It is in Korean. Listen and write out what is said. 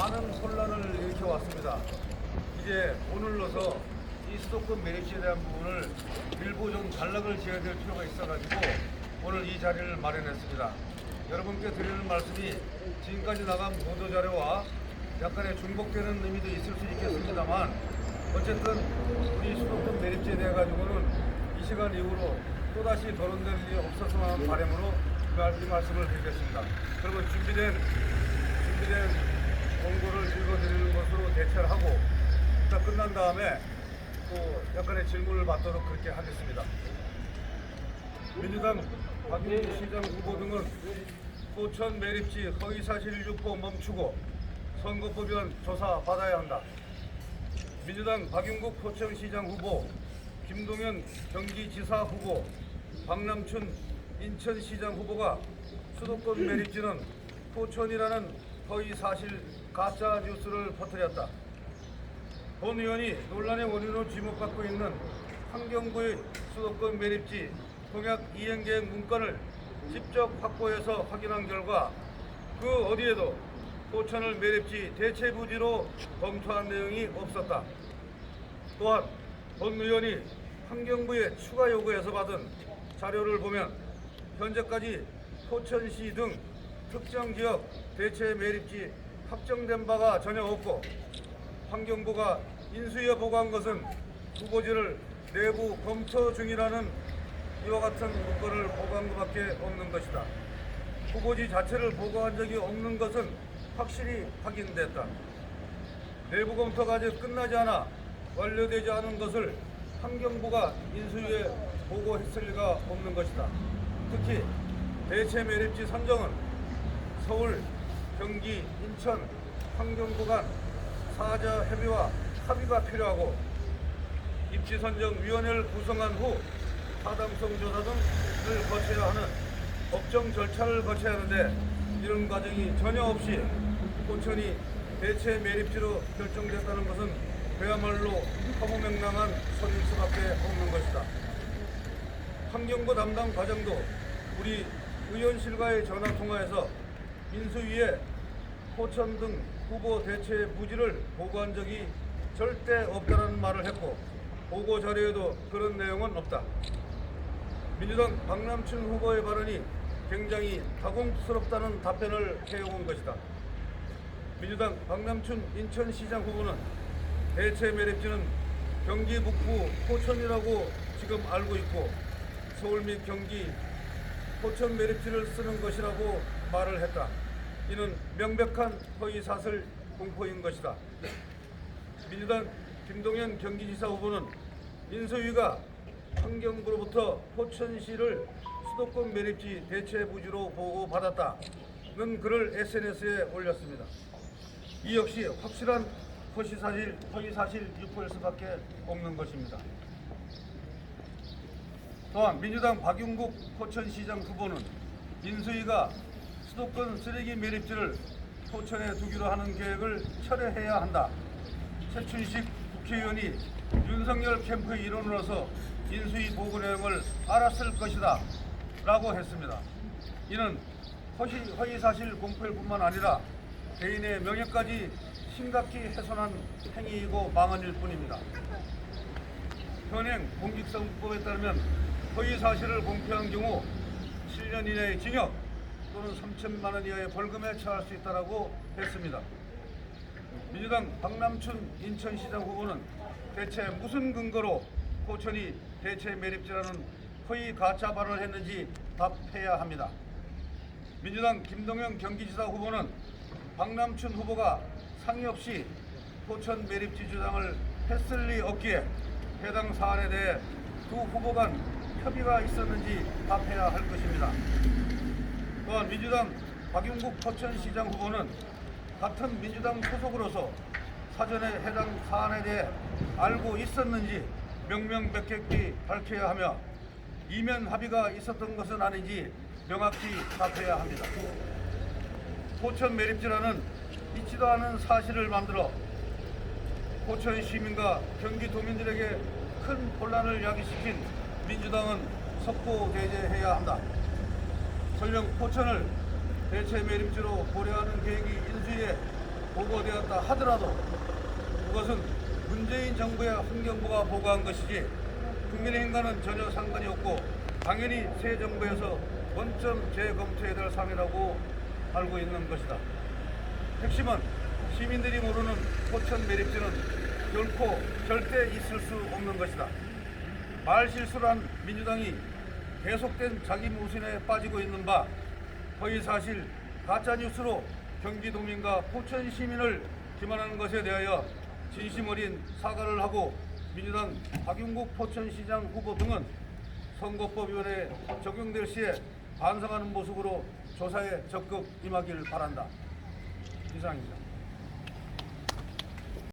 많은 혼란을 일으켜왔습니다. 이제 오늘로서 이 수도권 매립지에 대한 부분을 일부 좀 단락을 지어야 될 필요가 있어가지고 오늘 이 자리를 마련했습니다. 여러분께 드리는 말씀이 지금까지 나간 보도자료와 약간의 중복되는 의미도 있을 수 있겠습니다만 어쨌든 우리 수도권 매립지에 대해 가지고는 이 시간 이후로 또다시 거론될 일이 없었으면 하는 바람으로 이 말씀을 드리겠습니다. 그러면 준비된 원고를 읽어드리는 것으로 대체를 하고 일단 끝난 다음에 또 약간의 질문을 받도록 그렇게 하겠습니다. 민주당 박용국 시장 후보 등은 포천 매립지 허위사실 유포 멈추고 선거법 위반 조사 받아야 한다. 민주당 박용국 포천시장 후보, 김동연 경기지사 후보, 박남춘 인천시장 후보가 수도권 매립지는 포천이라는 허위사실 가짜 뉴스를 퍼뜨렸다. 본 의원이 논란의 원인으로 지목받고 있는 환경부의 수도권 매립지 공약 이행계획 문건을 직접 확보해서 확인한 결과 그 어디에도 포천을 매립지 대체부지로 검토한 내용이 없었다. 또한 본 의원이 환경부의 추가 요구에서 받은 자료를 보면 현재까지 포천시 등 특정 지역 대체 매립지 확정된 바가 전혀 없고 환경부가 인수위에 보고한 것은 후보지를 내부 검토 중이라는 이와 같은 문건을 보고한 것밖에 없는 것이다. 후보지 자체를 보고한 적이 없는 것은 확실히 확인됐다. 내부 검토가 아직 끝나지 않아 완료되지 않은 것을 환경부가 인수위에 보고했을 리가 없는 것이다. 특히 대체 매립지 선정은 서울, 경기, 인천, 환경부 간 사자 협의와 합의가 필요하고 입지선정위원회를 구성한 후 타당성 조사 등을 거쳐야 하는 법정 절차를 거쳐야 하는데 이런 과정이 전혀 없이 포천이 대체 매립지로 결정됐다는 것은 그야말로 허무맹랑한 소리일 수밖에 없는 것이다. 환경부 담당 과장도 우리 의원실과의 전화통화에서 인수위에 포천 등 후보 대체 부지를 보고한 적이 절대 없다는 말을 했고 보고 자료에도 그런 내용은 없다. 민주당 박남춘 후보의 발언이 굉장히 다공스럽다는 답변을 해온 것이다. 민주당 박남춘 인천시장 후보는 대체 매립지는 경기 북부 포천이라고 지금 알고 있고 서울 및 경기 포천 매립지를 쓰는 것이라고 말을 했다. 이는 명백한 허위사실 공포인 것이다. 민주당 김동연 경기지사 후보는 인수위가 환경부로부터 포천시를 수도권 매립지 대체 부지로 보고받았다는 글을 SNS에 올렸습니다. 이 역시 확실한 허위사실 유포일 수밖에 없는 것입니다. 또한 민주당 박용국 포천시장 후보는 인수위가 수도권 쓰레기 매립지를 포천에 두기로 하는 계획을 철회해야 한다. 최춘식 국회의원이 윤석열 캠프의 일원으로서 인수위 보고 내용을 알았을 것이다 라고 했습니다. 이는 허위사실 공표일 뿐만 아니라 개인의 명예까지 심각히 훼손한 행위이고 망언일 뿐입니다. 현행 공직선거법에 따르면 허위사실을 공표한 경우 7년 이내의 징역 또는 3천만 원 이하의 벌금에 처할 수 있다고 했습니다. 민주당 박남춘 인천시장 후보는 대체 무슨 근거로 포천이 대체 매립지라는 허위 가짜 발언을 했는지 답해야 합니다. 민주당 김동연 경기지사 후보는 박남춘 후보가 상의 없이 포천 매립지 주장을 했을 리 없기에 해당 사안에 대해 두 후보 간 협의가 있었는지 답해야 할 것입니다. 또한 민주당 박용국 포천시장 후보는 같은 민주당 소속으로서 사전에 해당 사안에 대해 알고 있었는지 명명백백히 밝혀야 하며 이면 합의가 있었던 것은 아닌지 명확히 답해야 합니다. 포천 매립지라는 있지도 않은 사실을 만들어 포천 시민과 경기도민들에게 큰 혼란을 야기시킨 민주당은 석고대죄해야 한다. 설령 포천을 대체 매립지로 고려하는 계획이 인수위에 보고되었다 하더라도 그것은 문재인 정부의 환경부가 보고한 것이지 국민의힘과는 전혀 상관이 없고 당연히 새 정부에서 원점 재검토해야 될 사안이라고 알고 있는 것이다. 핵심은 시민들이 모르는 포천 매립지는 결코 절대 있을 수 없는 것이다. 말실수를 한 민주당이 계속된 자기 모순에 빠지고 있는 바 허위사실, 가짜뉴스로 경기도민과 포천 시민을 기만하는 것에 대하여 진심 어린 사과를 하고 민주당 박용국 포천시장 후보 등은 선거법 위반에 적용될 시에 반성하는 모습으로 조사에 적극 임하길 바란다. 이상입니다.